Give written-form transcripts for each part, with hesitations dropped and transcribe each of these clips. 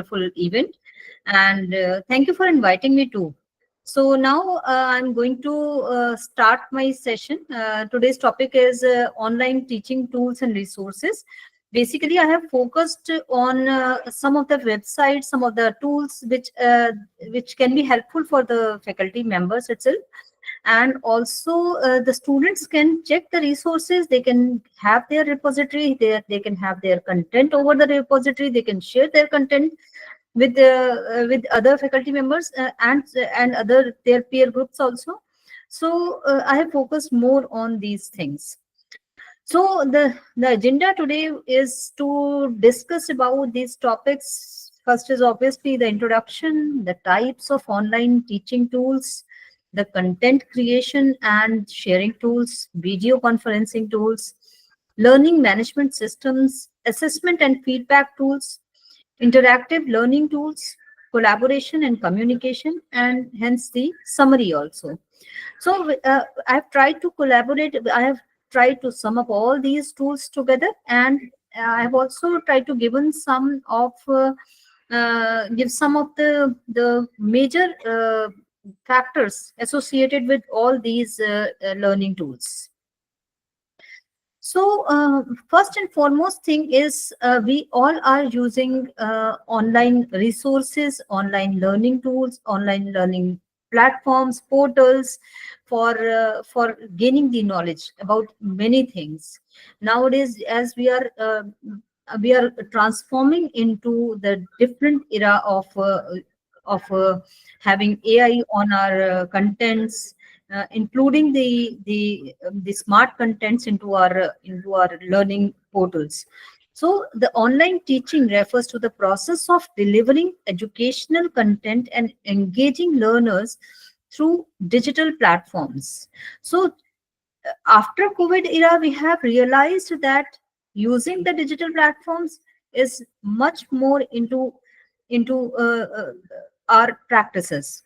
wonderful event, and thank you for inviting me too. So now I'm going to start my session. Today's topic is online teaching tools and resources. Basically, I have focused on some of the websites, some of the tools which can be helpful for the faculty members itself, and also the students can check the resources. They can have their repository, they can have their content over the repository, they can share their content with other faculty members, and other their peer groups also. So I have focused more on these things. So the agenda today is to discuss about these topics. First is obviously the introduction, the types of online teaching tools, the content creation and sharing tools, video conferencing tools, learning management systems, assessment and feedback tools, interactive learning tools, collaboration and communication, and hence the summary also. So I've tried to collaborate. I have tried to sum up all these tools together, and I have also tried to give some of the major factors associated with all these learning tools. So first and foremost thing is we all are using online resources, online learning tools, online learning platforms, portals for gaining the knowledge about many things. Nowadays, as we are transforming into the different era of having AI on our contents, including the smart contents into our learning portals. So the online teaching refers to the process of delivering educational content and engaging learners through digital platforms. So after COVID era, we have realized that using the digital platforms is much more into our practices.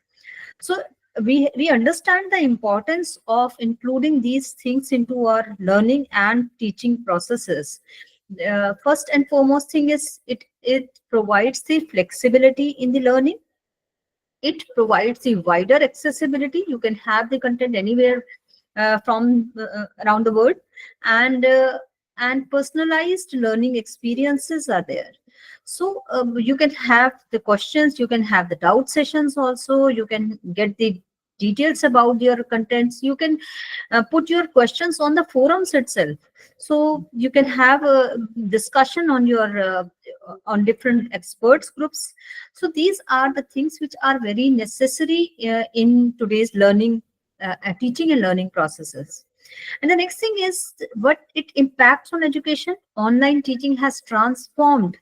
So we understand the importance of including these things into our learning and teaching processes. First and foremost thing is it provides the flexibility in the learning. It provides the wider accessibility. You can have the content anywhere from around the world, and personalized learning experiences are there. So you can have the questions, you can have the doubt sessions also, you can get the details about your contents, you can put your questions on the forums itself. So you can have a discussion on your on different experts groups. So these are the things which are very necessary in today's learning, teaching and learning processes. And the next thing is what it impacts on education. Online teaching has transformed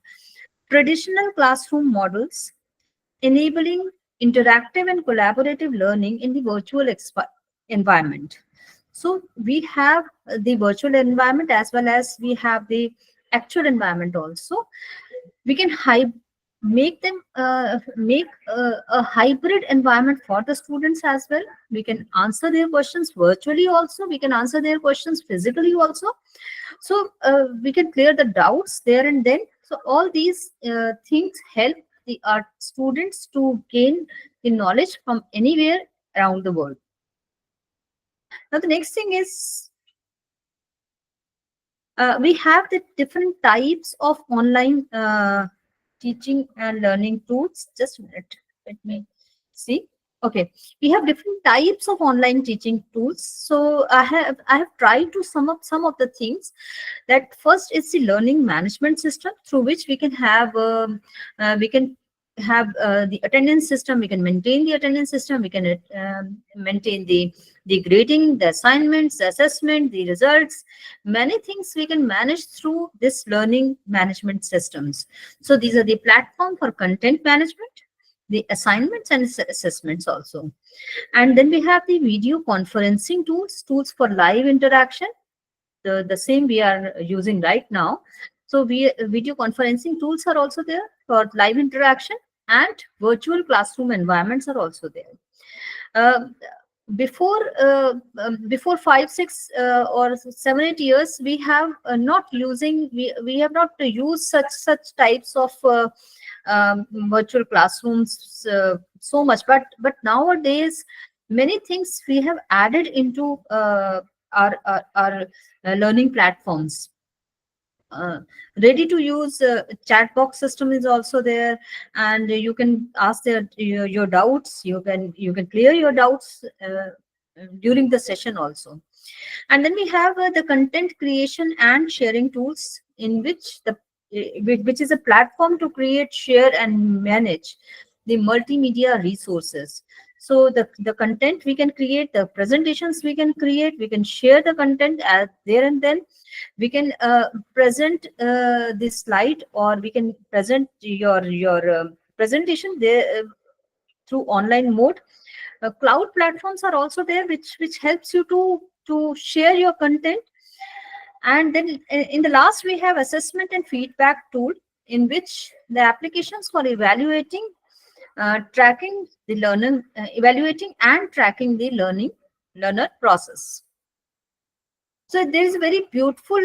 traditional classroom models, enabling interactive and collaborative learning in the virtual environment. So we have the virtual environment as well as we have the actual environment also. We can make a hybrid environment for the students as well. We can answer their questions virtually also, we can answer their questions physically also. So we can clear the doubts there and then. So all these things help our students to gain the knowledge from anywhere around the world. Now the next thing is we have the different types of online teaching and learning tools. Just a minute, let me see. Okay, we have different types of online teaching tools. So I have tried to sum up some of the things. That first is the learning management system, through which we can have the attendance system. We can maintain the attendance system. We can maintain the grading, the assignments, the assessment, the results. Many things we can manage through this learning management systems. So these are the platform for content management, the assignments and assessments also. And then we have the video conferencing tools for live interaction. The same we are using right now. So video conferencing tools are also there for live interaction, and virtual classroom environments are also there. Before 5, 6 or 7, 8 years, we have not used such types of virtual classrooms so much, but nowadays many things we have added into our learning platforms. uh, Ready to use chat box system is also there, and you can ask your doubts. You can clear your doubts during the session also. And then we have the content creation and sharing tools, in which which is a platform to create, share, and manage the multimedia resources. So the content we can create, the presentations we can create, we can share the content as there and then. We can present the slide, or we can present your presentation there through online mode. Cloud platforms are also there, which helps you to share your content. And then in the last, we have assessment and feedback tool, in which the applications for evaluating, tracking the learning, evaluating and tracking the learner process. So there is a very beautiful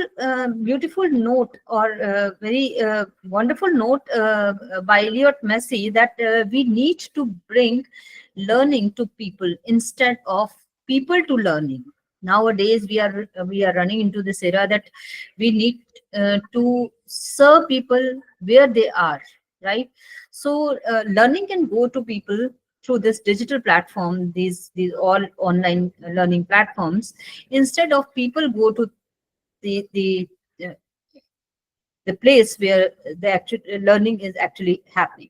note, or very wonderful note by Elliot Massey, that we need to bring learning to people instead of people to learning. Nowadays, we are running into this era that we need to serve people where they are, right? So learning can go to people through this digital platform, these all online learning platforms, instead of people go to the the uh, the place where the actual learning is actually happening.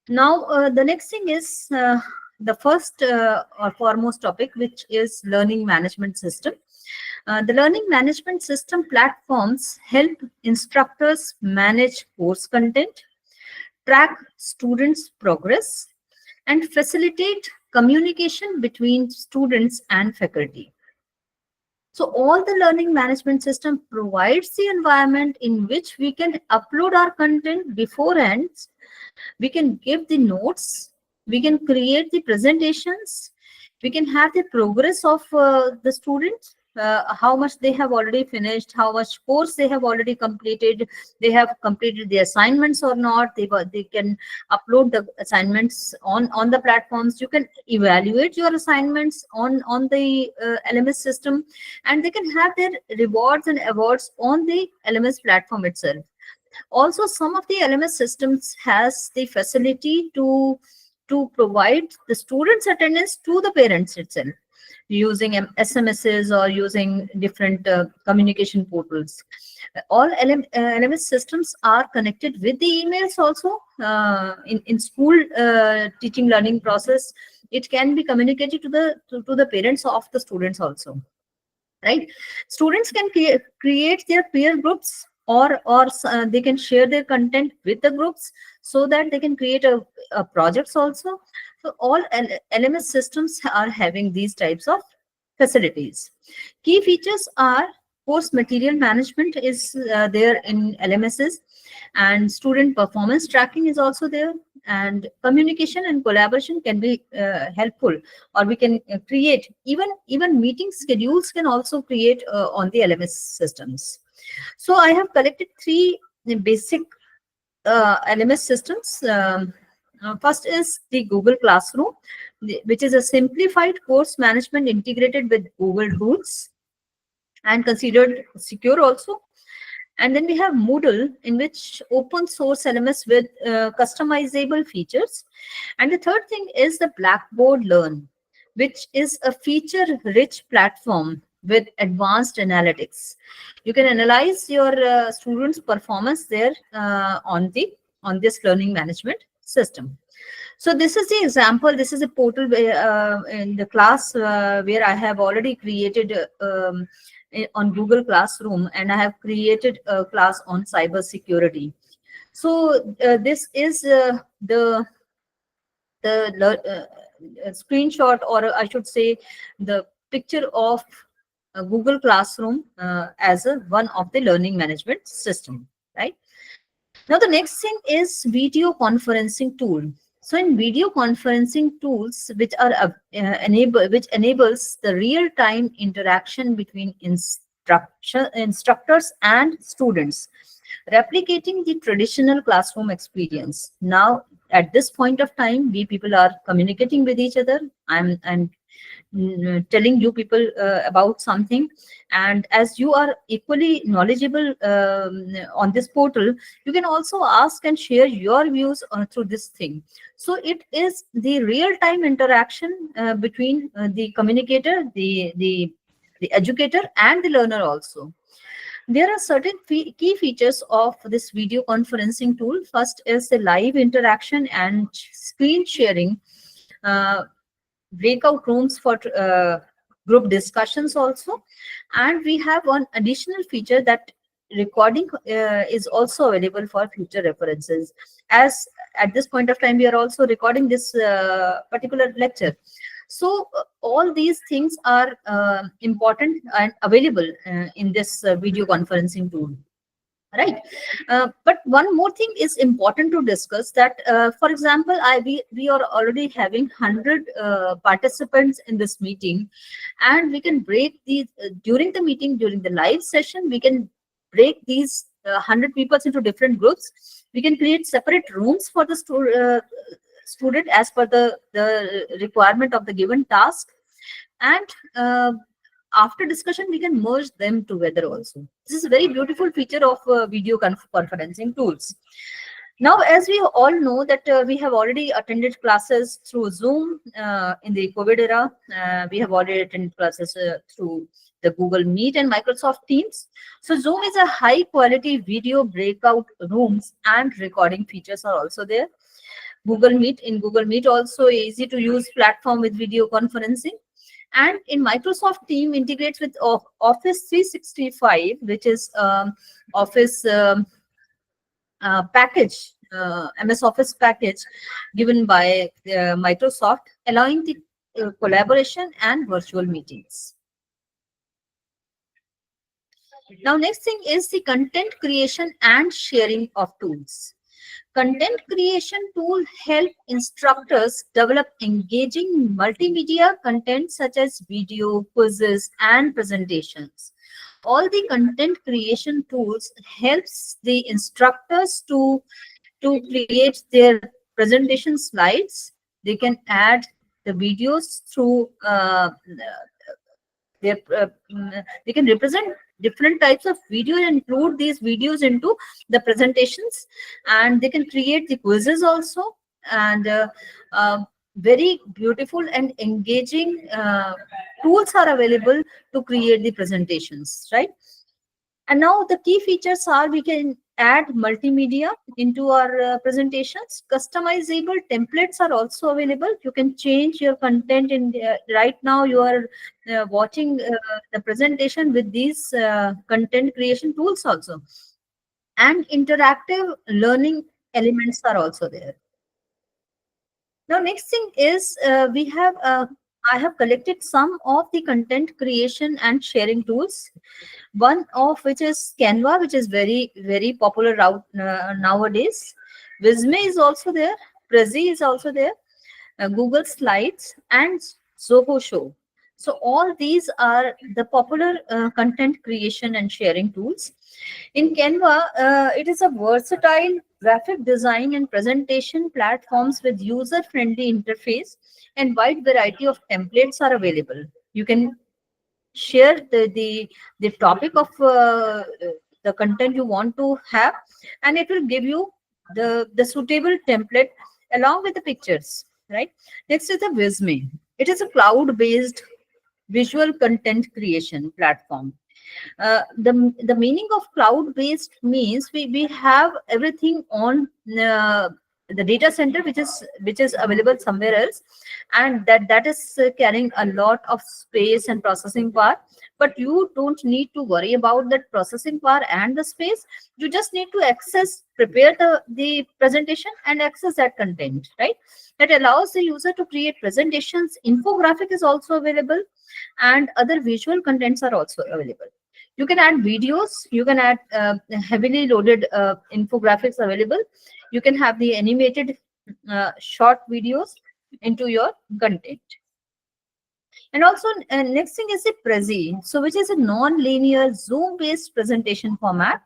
Now the next thing is the first or foremost topic, which is learning management system. The learning management system platforms help instructors manage course content, track students progress, and facilitate communication between students and faculty. So all the learning management system provides the environment in which we can upload our content beforehand. We can give the notes, we can create the presentations, we can have the progress of the students, how much they have already finished, how much course they have already completed, they have completed the assignments or not. They can upload the assignments on the platforms. You can evaluate your assignments on the LMS system, and they can have their rewards and awards on the LMS platform itself. Also, some of the LMS systems has the facility to provide the students attendance to the parents itself, using SMSs or using different communication portals. All LMS systems are connected with the emails also. In school teaching learning process, it can be communicated to the parents of the students also, right? Students can create their peer groups, or they can share their content with the groups, so that they can create a projects also. So all LMS systems are having these types of facilities. Key features are: course material management is there in LMSs, and student performance tracking is also there, and communication and collaboration can be helpful, or we can create even meeting schedules can also create on the LMS systems. So I have collected three basic LMS systems. First is the Google Classroom, which is a simplified course management integrated with Google Rules and considered secure also. And then we have Moodle, in which open source LMS with customizable features. And the third thing is the Blackboard Learn, which is a feature-rich platform with advanced analytics. You can analyze your students' performance there on this learning management system. So this is the example. This is a portal in the class where I have already created on Google Classroom, and I have created a class on cyber security. So this is the screenshot, or I should say the picture of Google Classroom as one of the learning management system, right? Now the next thing is video conferencing tool. So in video conferencing tools, which enables the real-time interaction between instructors and students. replicating the traditional classroom experience. Now, at this point of time, we people are communicating with each other. I'm telling you people about something, and as you are equally knowledgeable on this portal, you can also ask and share your views through this thing. So it is the real time interaction between the communicator, the educator, and the learner also. There are certain key features of this video conferencing tool. First is the live interaction and screen sharing, uh, breakout rooms for group discussions also. And we have one additional feature that recording is also available for future references. As at this point of time, we are also recording this particular lecture. So all these things are important and available in this video conferencing tool, right? But one more thing is important to discuss, that for example, we are already having 100 participants in this meeting, and we can break these during the meeting, during the live session, we can break these 100 people into different groups. We can create separate rooms for the student as per the requirement of the given task. And after discussion, we can merge them together also. This is a very beautiful feature of video conferencing tools. Now, as we all know that we have already attended classes through Zoom in the COVID era. We have already attended classes through the Google Meet and Microsoft Teams. So Zoom is a high quality video breakout rooms, and recording features are also there. Google Meet also easy to use platform with video conferencing. And in Microsoft Team integrates with Office 365, which is Office package, MS Office package given by Microsoft, allowing the collaboration and virtual meetings. Now, next thing is the content creation and sharing of tools. Content creation tool help instructors develop engaging multimedia content such as video, quizzes, and presentations. All the content creation tools helps the instructors to create their presentation slides. They can add the videos through their they can represent different types of video and include these videos into the presentations, and they can create the quizzes also. And very beautiful and engaging tools are available to create the presentations, right? And now the key features are, we can add multimedia into our presentations. Customizable templates are also available. You can change your content in right now you are watching the presentation with these content creation tools also. And interactive learning elements are also there. Now, next thing is I have collected some of the content creation and sharing tools. One of which is Canva, which is very popular out nowadays. Visme is also there. Prezi is also there. Google Slides and Zoho Show. So all these are the popular content creation and sharing tools. In Canva, it is a versatile graphic design and presentation platforms with user-friendly interface, and wide variety of templates are available. You can share the topic of the content you want to have, and it will give you the suitable template along with the pictures, right? Next is the Visme. It is a cloud-based visual content creation platform. The meaning of cloud based means we have everything on the data center, which is available somewhere else, and that is carrying a lot of space and processing power. But you don't need to worry about that processing power and the space. You just need to prepare the presentation and access that content, right? That allows the user to create presentations. Infographic is also available, and other visual contents are also available. You can add videos, you can add heavily loaded infographics available. You can have the animated short videos into your content. And also, next thing is the Prezi, so which is a non-linear Zoom-based presentation format.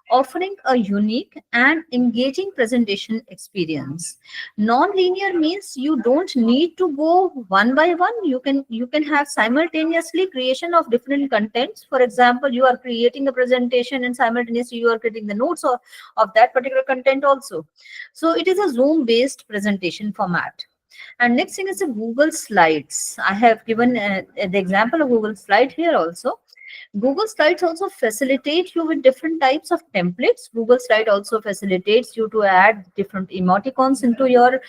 offering a unique and engaging presentation experience. Non-linear means you don't need to go one by one. You can have simultaneously creation of different contents. For example, you are creating a presentation and simultaneously you are creating the notes of that particular content also. So it is a Zoom based presentation format. And next thing is the Google Slides. I have given the example of Google Slide here also. Google Slides also facilitate you with different types of templates. Google Slide also facilitates you to add different emoticons into your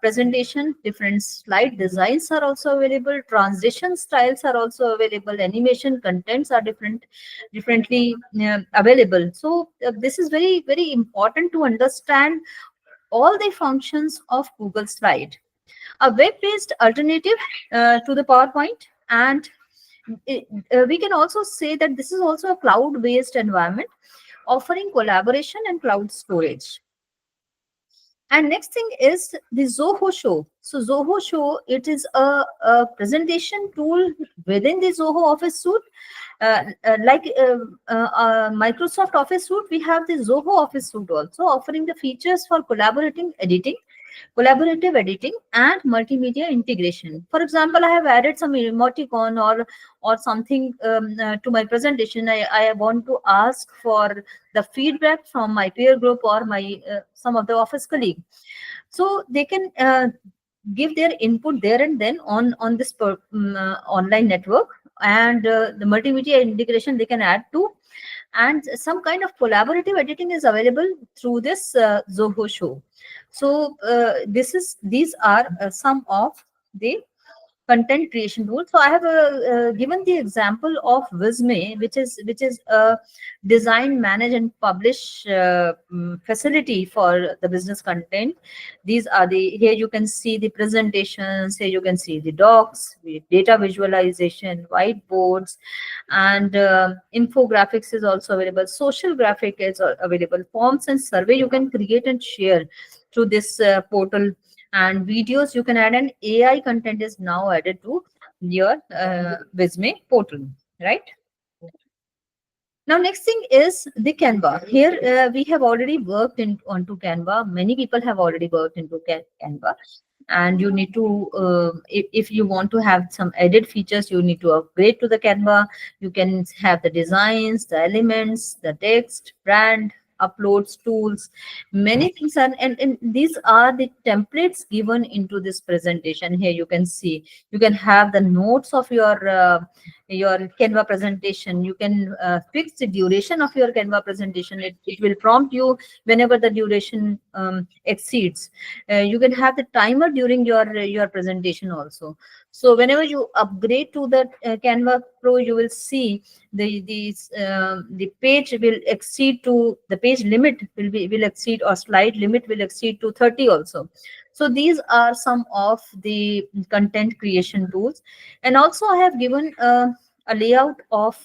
presentation. Different slide designs are also available. Transition styles are also available. Animation contents are differently available. So this is very very important to understand all the functions of Google Slide, a web-based alternative to the PowerPoint. And we can also say that this is also a cloud-based environment offering collaboration and cloud storage. And next thing is the Zoho Show. So Zoho Show, it is a presentation tool within the Zoho Office suite. Microsoft Office suite, we have the Zoho Office suite also offering the features for collaborative editing and multimedia integration. For example, I have added some emoticon or something to my presentation. I want to ask for the feedback from my peer group or my some of the office colleague. So they can give their input there and then on this online network, and the multimedia integration they can add to, and some kind of collaborative editing is available through this Zoho Show. So these are some of the content creation tool. So I have given the example of Visme, which is a design, manage, and publish facility for the business content. These are the here you can see the presentations. Here you can see the docs, the data visualization, whiteboards, and infographics is also available. Social graphic is available. Forms and survey you can create and share through this portal, and videos you can add, and AI content is now added to your Visme portal, right? Now, next thing is the Canva. Here we have already worked onto Canva. Many people have already worked into Canva, and you need to, if you want to have some edit features, you need to upgrade to the Canva. You can have the designs, the elements, the text, brand, uploads, tools, many things are, and these are the templates given into this presentation. Here you can see you can have the notes of your Canva presentation. You can fix the duration of your Canva presentation. It will prompt you whenever the duration exceeds. You can have the timer during your presentation also. So whenever you upgrade to the Canva Pro, you will see the page will exceed to the page limit will exceed, or slide limit will exceed to 30 also. So these are some of the content creation tools. And also I have given a layout of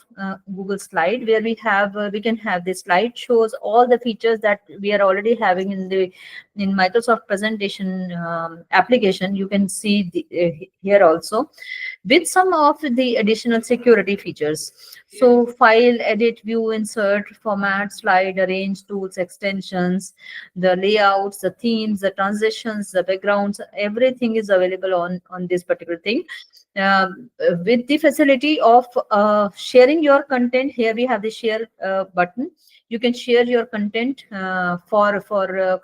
Google Slide, where we can have the slide shows all the features that we are already having in Microsoft presentation application. You can see here also, with some of the additional security features. So file, edit, view, insert, format, slide, arrange, tools, extensions, the layouts, the themes, the transitions, the backgrounds, everything is available on this particular thing. With the facility of sharing your content, here we have the share button. You can share your content for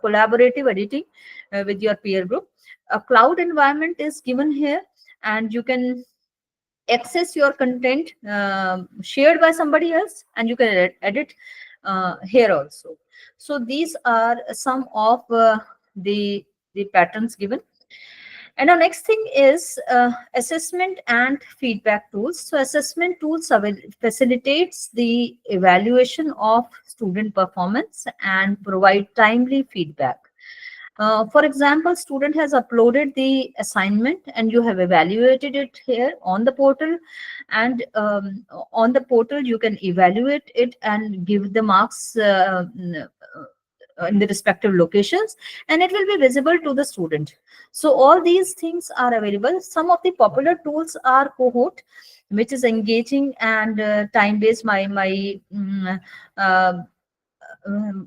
collaborative editing with your peer group. A cloud environment is given here, and you can access your content shared by somebody else, and you can edit here also. So these are some of the patterns given. And our next thing is assessment and feedback tools. So assessment tools facilitates the evaluation of student performance and provide timely feedback. For example, student has uploaded the assignment and you have evaluated it here on the portal, and on the portal you can evaluate it and give the marks in the respective locations, and it will be visible to the student. So all these things are available. Some of the popular tools are Cohort, which is engaging and time based. My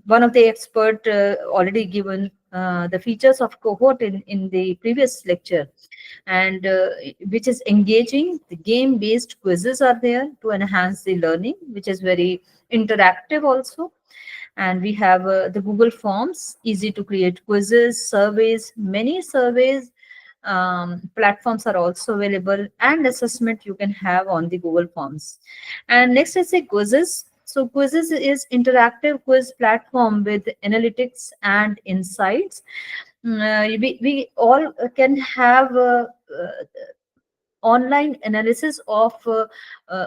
one of the expert already given the features of cohort in the previous lecture, and which is engaging. The game based quizzes are there to enhance the learning, which is very interactive also. And we have the Google Forms, easy to create quizzes, surveys. Many surveys platforms are also available, and assessment you can have on the Google Forms. And next is the quizzes. So quizzes is interactive quiz platform with analytics and insights. We all can have online analysis of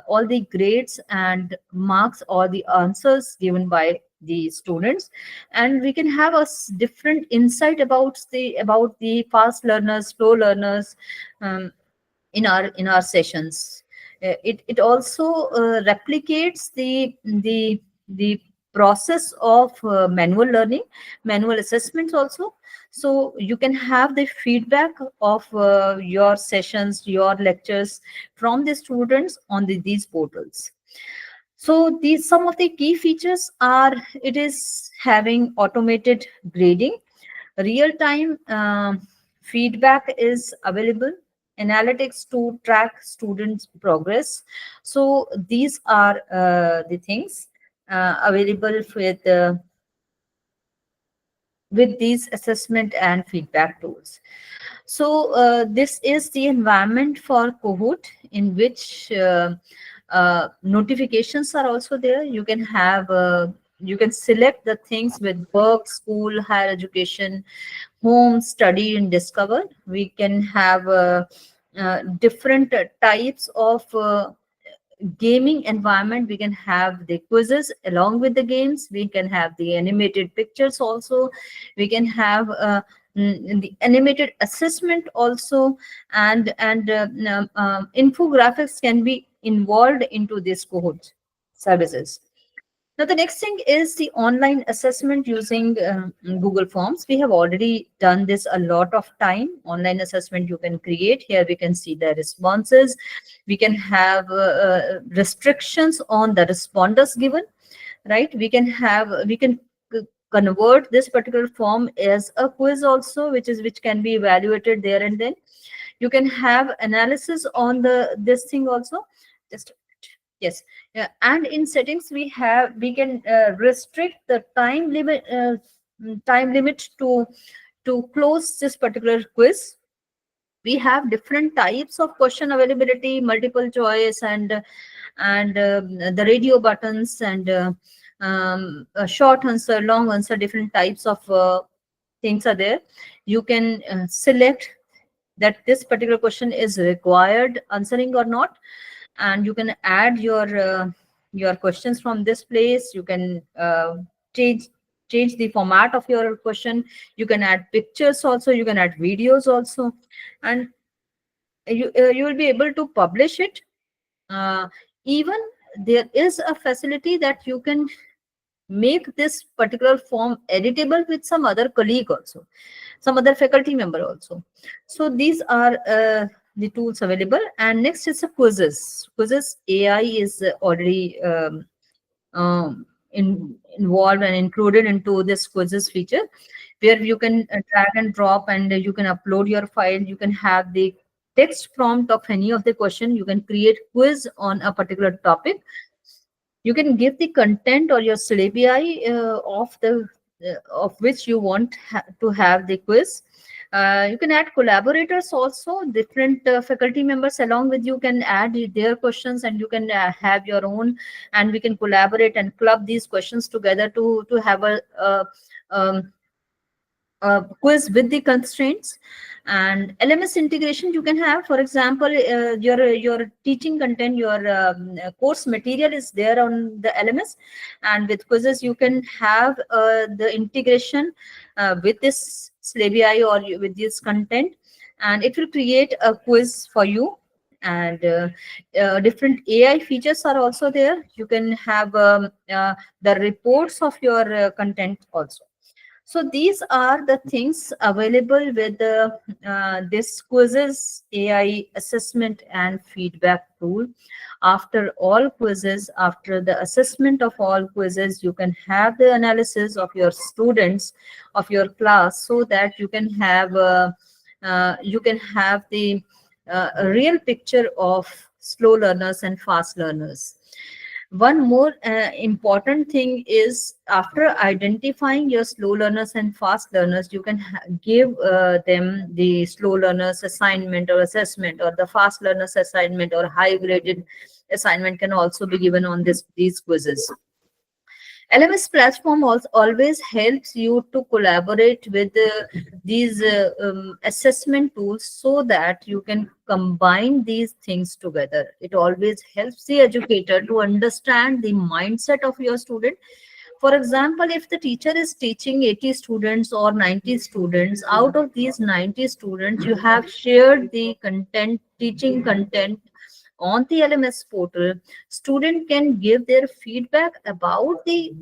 all the grades and marks or the answers given by the students, and we can have a different insight about the fast learners, slow learners, um, in our sessions. It also replicates the process of manual learning, manual assessments also. So you can have the feedback of your sessions, your lectures from the students on these portals. So these some of the key features are: it is having automated grading, real time feedback is available, analytics to track students progress. So these are the things available with these assessment and feedback tools. So this is the environment for cohort, in which notifications are also there. You can have you can select the things with work, school, higher education, home, study, and discover. We can have different types of gaming environment. We can have the quizzes along with the games. We can have the animated pictures also. We can have the animated assessment also, and infographics can be involved into this cohort services. Now, the next thing is the online assessment using Google Forms. We have already done this a lot of time. Online assessment you can create. Here we can see the responses. We can have restrictions on the responders given, right? We can convert this particular form as a quiz also, which can be evaluated there and then. You can have analysis on this thing also. Just yes. Yeah. And in settings we can restrict the time limit to close this particular quiz. We have different types of question availability, multiple choice, and the radio buttons, and a short answer, long answer. Different types of things are there. You can select that this particular question is required answering or not, and you can add your questions from this place. You can change the format of your question. You can add pictures also, you can add videos also, and you will be able to publish it. uh, Even there is a facility that you can make this particular form editable with some other colleague also, some other faculty member also. So these are the tools available. And next is the quizzes. AI is already involved and included into this quizzes feature, where you can drag and drop, and you can upload your file. You can have the text prompt of any of the question. You can create quiz on a particular topic. You can give the content or your syllabi of which you want to have the quiz. You can add collaborators also. Different faculty members along with you can add their questions, and you can have your own, and we can collaborate and club these questions together to have um, quiz with the constraints. And LMS integration you can have. For example, your teaching content, your course material is there on the LMS, and with quizzes you can have the integration with this syllabi or with this content, and it will create a quiz for you. And different AI features are also there. You can have the reports of your content also. So these are the things available with this quizzes, AI assessment and feedback tool. After all quizzes, after the assessment of all quizzes, you can have the analysis of your students, of your class, so that you can have the a real picture of slow learners and fast learners. One more important thing is, after identifying your slow learners and fast learners, you can give them the slow learners assignment or assessment, or the fast learners assignment or high graded assignment can also be given on these quizzes. LMS platform also always helps you to collaborate with these assessment tools, so that you can combine these things together. It always helps the educator to understand the mindset of your student. For example, if the teacher is teaching 80 students or 90 students, out of these 90 students, you have shared the content, teaching content on the LMS portal. Student can give their feedback about the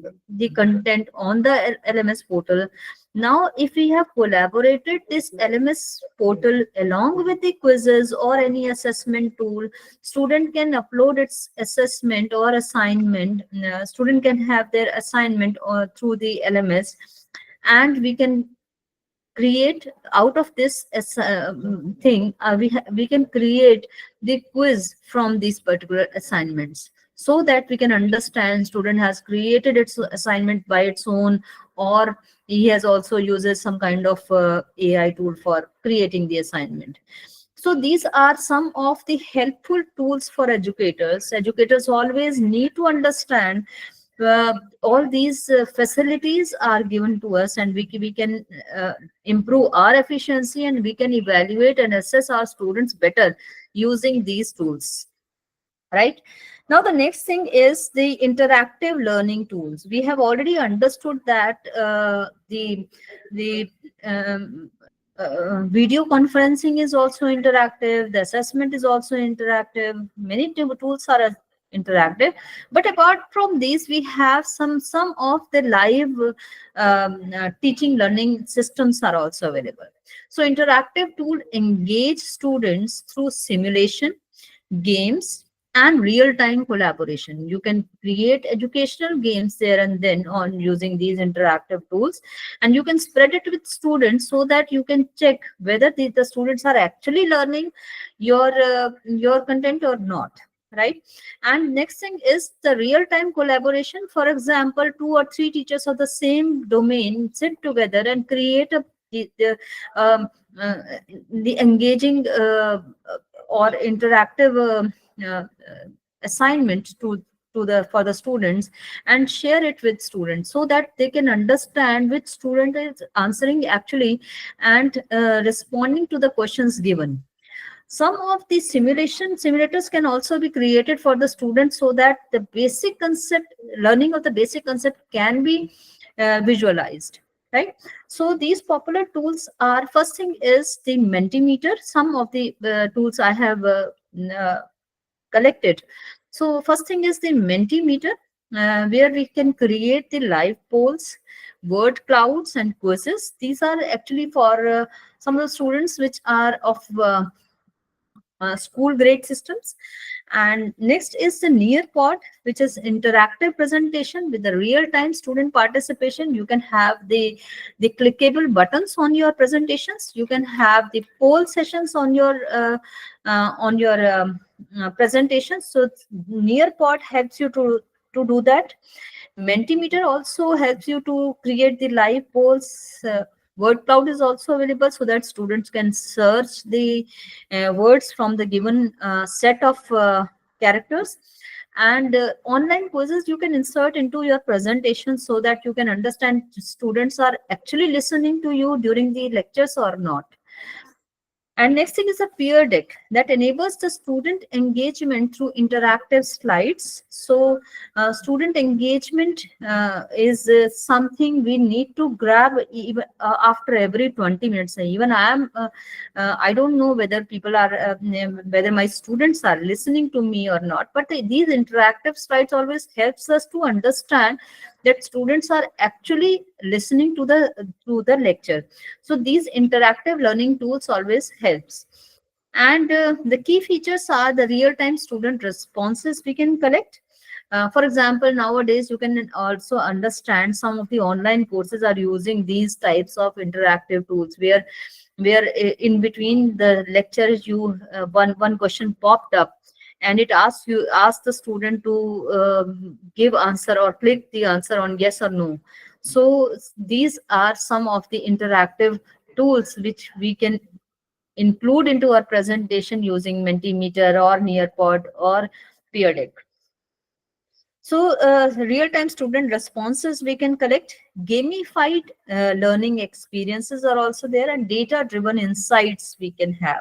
content on the LMS portal. Now, if we have collaborated this LMS portal along with the quizzes or any assessment tool, student can upload its assessment or assignment. Student can have their assignment or through the LMS, and we can create out of this thing. We can create the quiz from these particular assignments, so that we can understand student has created its assignment by its own, or he has also uses some kind of AI tool for creating the assignment. So these are some of the helpful tools for educators. Educators always need to understand all these facilities are given to us, and we can improve our efficiency, and we can evaluate and assess our students better using these tools. Right. Now the next thing is the interactive learning tools. We have already understood that the video conferencing is also interactive, the assessment is also interactive, many tools are interactive. But apart from these, we have some of the live teaching learning systems are also available. So interactive tool engage students through simulation, games, and real-time collaboration. You can create educational games there and then on using these interactive tools, and you can spread it with students, so that you can check whether the students are actually learning your content or not. Right. And next thing is the real-time collaboration. For example, 2 or 3 teachers of the same domain sit together and create um, uh, the engaging or interactive uh, assignment to the for the students, and share it with students, so that they can understand which student is answering actually, and responding to the questions given. Some of the simulators can also be created for the students, so that the basic concept, learning of the basic concept can be visualized. Right. So these popular tools are, first thing is the Mentimeter. Some of the tools I have uh, collected. So first thing is the Mentimeter, where we can create the live polls, word clouds, and quizzes. These are actually for some of the students which are of school grade systems. And next is the Nearpod, which is interactive presentation with the real-time student participation. You can have the clickable buttons on your presentations. You can have the poll sessions on your presentations. So Nearpod helps you to do that. Mentimeter also helps you to create the live polls. Word cloud is also available, so that students can search the words from the given set of characters. And online quizzes you can insert into your presentation, so that you can understand students are actually listening to you during the lectures or not. And next thing is a peer deck that enables the student engagement through interactive slides. So student engagement is something we need to grab even after every 20 minutes. Even I don't know whether people are, whether my students are listening to me or not, but these interactive slides always helps us to understand that students are actually listening to the lecture. So these interactive learning tools always helps. And the key features are the real-time student responses we can collect. For example, nowadays you can also understand some of the online courses are using these types of interactive tools, where in between the lectures you one question popped up, and it asks the student to give answer or click the answer on yes or no. So these are some of the interactive tools which we can include into our presentation using Mentimeter or Nearpod or Peer Deck. So, real-time student responses we can collect, gamified learning experiences are also there, and data-driven insights we can have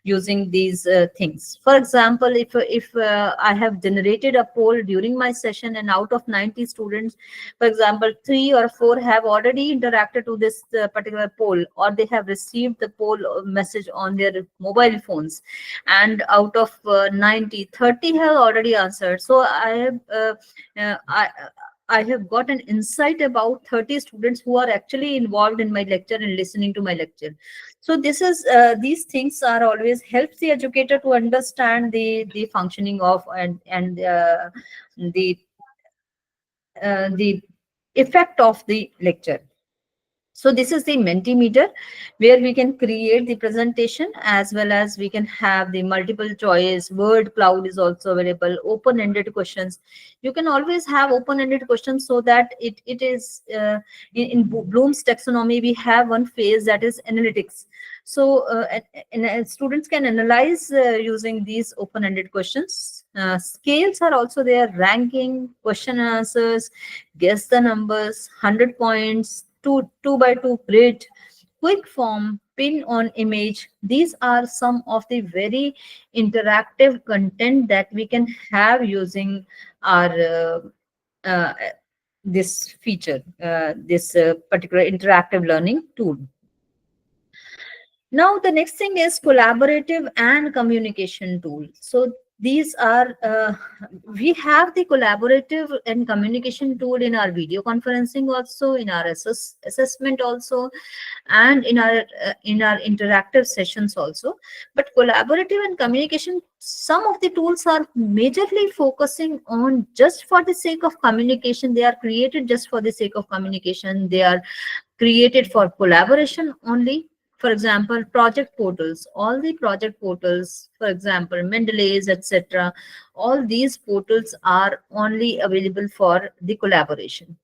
using these things. For example, if I have generated a poll during my session, and out of 90 students, for example, 3 or 4 have already interacted to this particular poll, or they have received the poll message on their mobile phones, and out of 90, 30 have already answered. So uh, I, I have got an insight about 30 students who are actually involved in my lecture and listening to my lecture. So this is these things are always helps the educator to understand the functioning of and the the effect of the lecture. So this is the Mentimeter, where we can create the presentation, as well as we can have the multiple choice. Word cloud is also available. Open-ended questions. You can always have open-ended questions, so that it is in Bloom's taxonomy. We have one phase that is analytics. So students can analyze using these open-ended questions. Scales are also there. Ranking, question and answers, guess the numbers, 100 points, 2 by 2 grid, quick form, pin on image. These are some of the very interactive content that we can have using our uh, this feature, this particular interactive learning tool. Now, the next thing is collaborative and communication tool. So these are, we have the collaborative and communication tool in our video conferencing also, in our assessment also, and in our interactive sessions also. But collaborative and communication, some of the tools are majorly focusing on just for the sake of communication. They are created just for the sake of communication. They are created for collaboration only. For example, project portals, all the project portals, for example, Mendeley's, etc., all these portals are only available for the collaboration.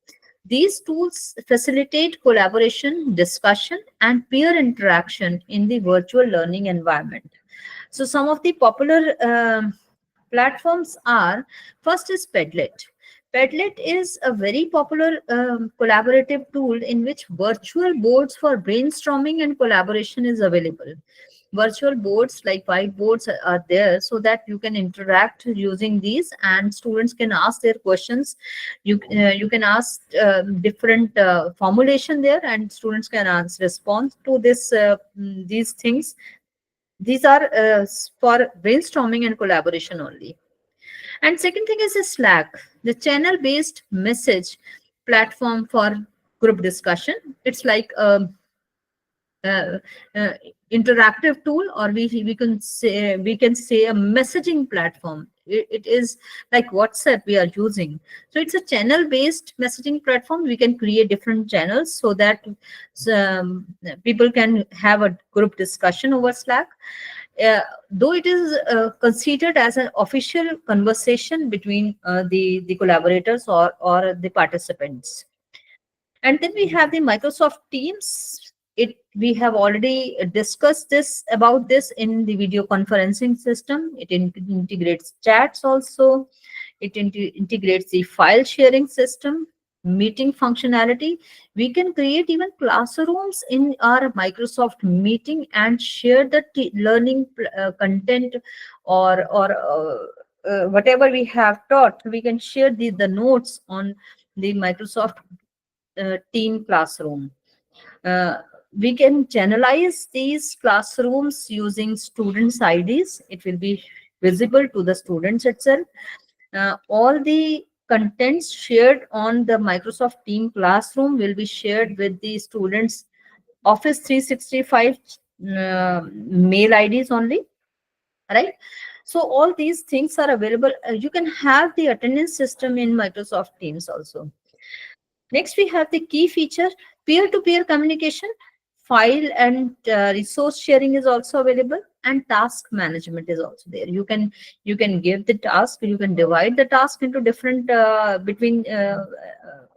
These tools facilitate collaboration, discussion, and peer interaction in the virtual learning environment. So some of the popular platforms are, first is Padlet. Padlet is a very popular collaborative tool in which virtual boards for brainstorming and collaboration is available. Virtual boards like whiteboards are there, so that you can interact using these, and students can ask their questions. You can ask different formulation there, and students can answer response to these things. These are for brainstorming and collaboration only. And second thing is a Slack, the channel based message platform for group discussion. It's like uh, uh, interactive tool, or we can say a messaging platform. It is like WhatsApp we are using. So it's a channel based messaging platform. We can create different channels, so that um, people can have a group discussion over Slack. Though it is considered as an official conversation between the collaborators or the participants. And then we have the Microsoft Teams. We have already discussed this about this in the video conferencing system. It integrates chats also. It integrates the file sharing system, meeting functionality. We can create even classrooms in our Microsoft meeting and share the learning content, or whatever we have taught. We can share the notes on the Microsoft team classroom. Uh, we can channelize these classrooms using students' IDs. It will be visible to the students itself. All the contents shared on the Microsoft Team Classroom will be shared with the students' Office 365 mail IDs only, right? So all these things are available. You can have the attendance system in Microsoft Teams also. Next, we have the key feature, peer-to-peer communication, file and resource sharing is also available, and task management is also there. You can give the task, you can divide the task into different between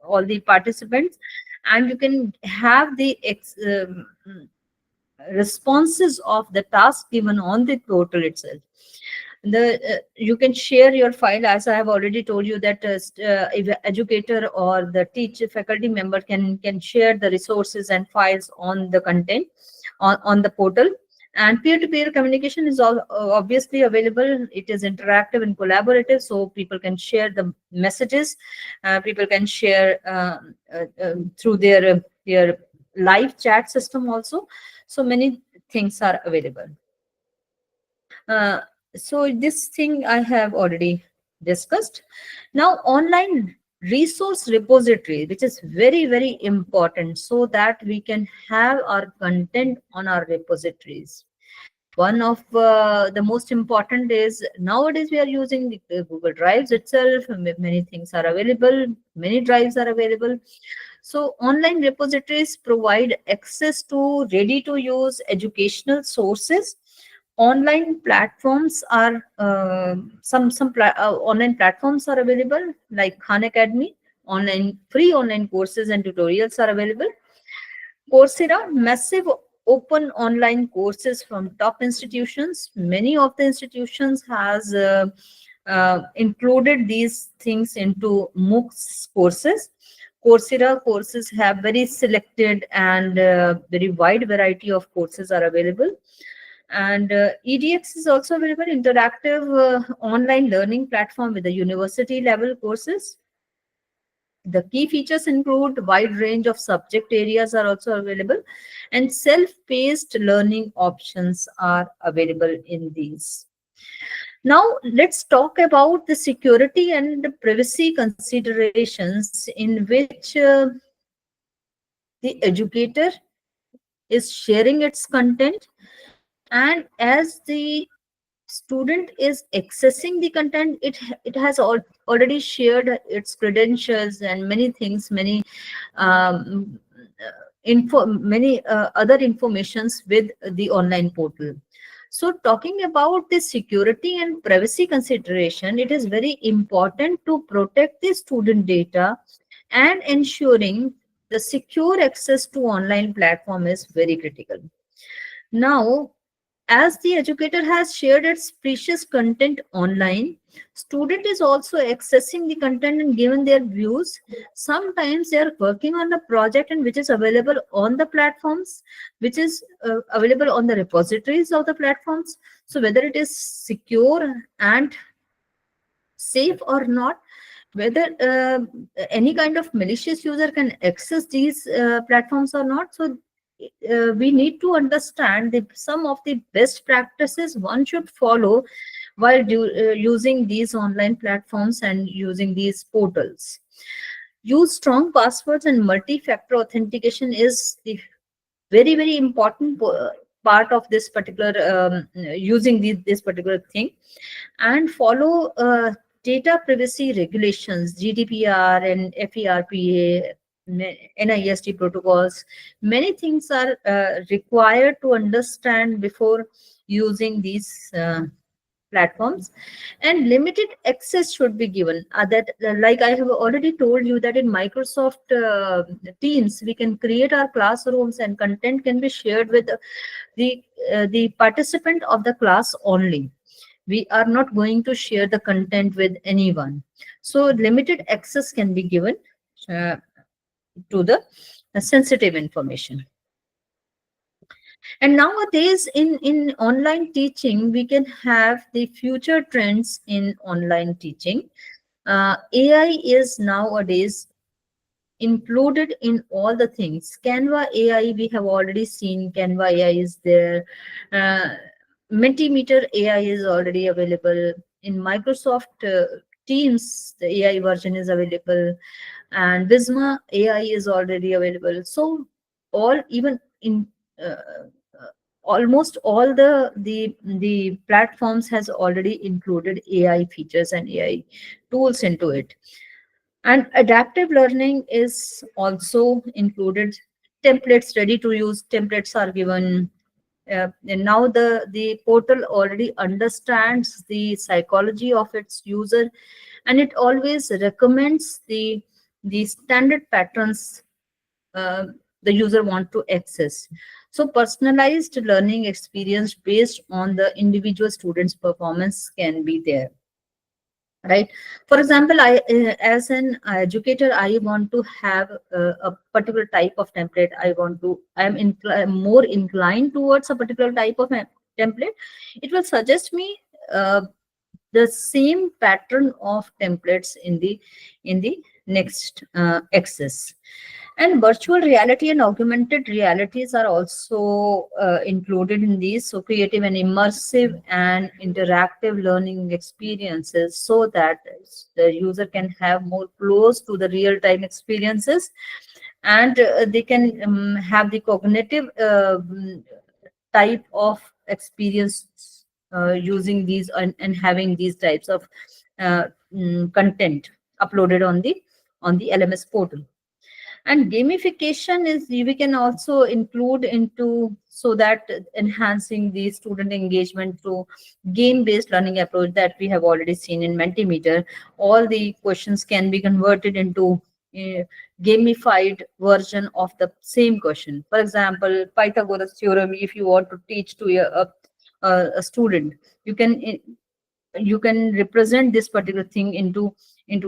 all the participants, and you can have the responses of the task given on the portal itself. You can share your file, as I have already told you that if a educator or the teacher faculty member can share the resources and files on the content on the portal. And peer-to-peer communication is all obviously available. It is interactive and collaborative, so people can share the messages. People can share through their live chat system also. So many things are available. uh, so this thing I have already discussed. Now, online resource repository, which is very, very important, so that we can have our content on our repositories. One of the most important is, nowadays we are using the Google Drives itself. Many things are available, many drives are available. So online repositories provide access to ready to use educational sources. Online platforms are online platforms are available, like Khan Academy. Online free online courses and tutorials are available. Coursera, massive open online courses from top institutions. Many of the institutions has included these things into MOOCs courses. Coursera courses have very selected and very wide variety of courses are available. And EDX is also available, interactive online learning platform with the university level courses. The key features include wide range of subject areas are also available, and self-paced learning options are available in these. Now, let's talk about the security and the privacy considerations in which the educator is sharing its content, and as the student is accessing the content, it has already shared its credentials and many things, many many other informations with the online portal. So talking about the security and privacy consideration, it is very important to protect the student data, and ensuring the secure access to online platform is very critical. Now, as the educator has shared its precious content online, student is also accessing the content and given their views. Sometimes they are working on a project and which is available on the platforms, which is available on the repositories of the platforms. So whether it is secure and safe or not, whether any kind of malicious user can access these platforms or not. So we need to understand some of the best practices one should follow while using these online platforms and using these portals. Use strong passwords, and multi-factor authentication is the very, very important part of this particular using this particular thing. And follow data privacy regulations, GDPR and FERPA, NIST protocols. Many things are required to understand before using these platforms. And limited access should be given. That like I have already told you, that in Microsoft Teams we can create our classrooms and content can be shared with the participant of the class only. We are not going to share the content with anyone. So limited access can be given uh, to the sensitive information. And nowadays in online teaching, we can have the future trends in online teaching. AI is nowadays included in all the things. Canva AI, we have already seen Canva AI is there. uh, Mentimeter AI is already available in Microsoft Teams, the AI version is available, and Visma AI is already available. So all, even in almost all the platforms has already included AI features and AI tools into it. And adaptive learning is also included. Templates, ready to use templates are given. And now the portal already understands the psychology of its user, and it always recommends the standard patterns uh, the user want to access. So personalized learning experience based on the individual student's performance can be there, right? For example, I as an educator, I want to have a particular type of template. I'm more inclined towards a particular type of template. It will suggest me uh, the same pattern of templates in the next axis. And virtual reality and augmented realities are also included in these. So creative and immersive and interactive learning experiences, so that the user can have more close to the real time experiences, and they can have the cognitive type of experience using these, and having these types of uh, content uploaded on the LMS portal. And gamification is, we can also include into, so that enhancing the student engagement through game based learning approach that we have already seen in Mentimeter. All the questions can be converted into a gamified version of the same question. For example, Pythagoras theorem, if you want to teach to a student, you can represent this particular thing into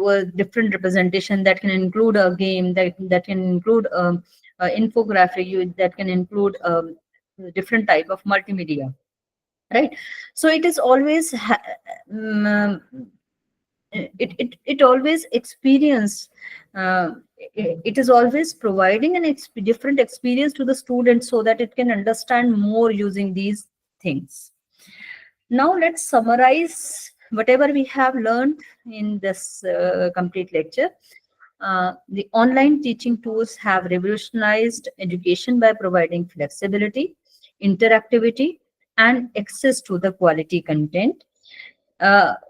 a different representation that can include a game, that can include infographic, that can include different type of multimedia, right? So it is always um, it always experience, uh, it is always providing an different experience to the student, so that it can understand more using these things. Now let's summarize whatever we have learned in this complete lecture. The online teaching tools have revolutionized education by providing flexibility, interactivity, and access to the quality content.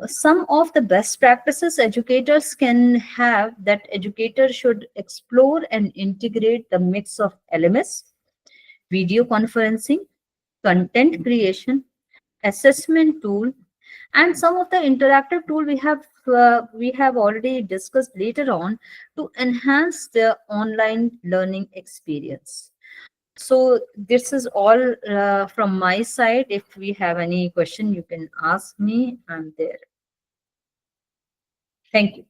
Some of the best practices educators can have, that educators should explore and integrate the mix of LMS, video conferencing, content creation, assessment tool, and some of the interactive tool we have already discussed later on, to enhance the online learning experience. So this is all from my side. If we have any question, you can ask me. I'm there. Thank you.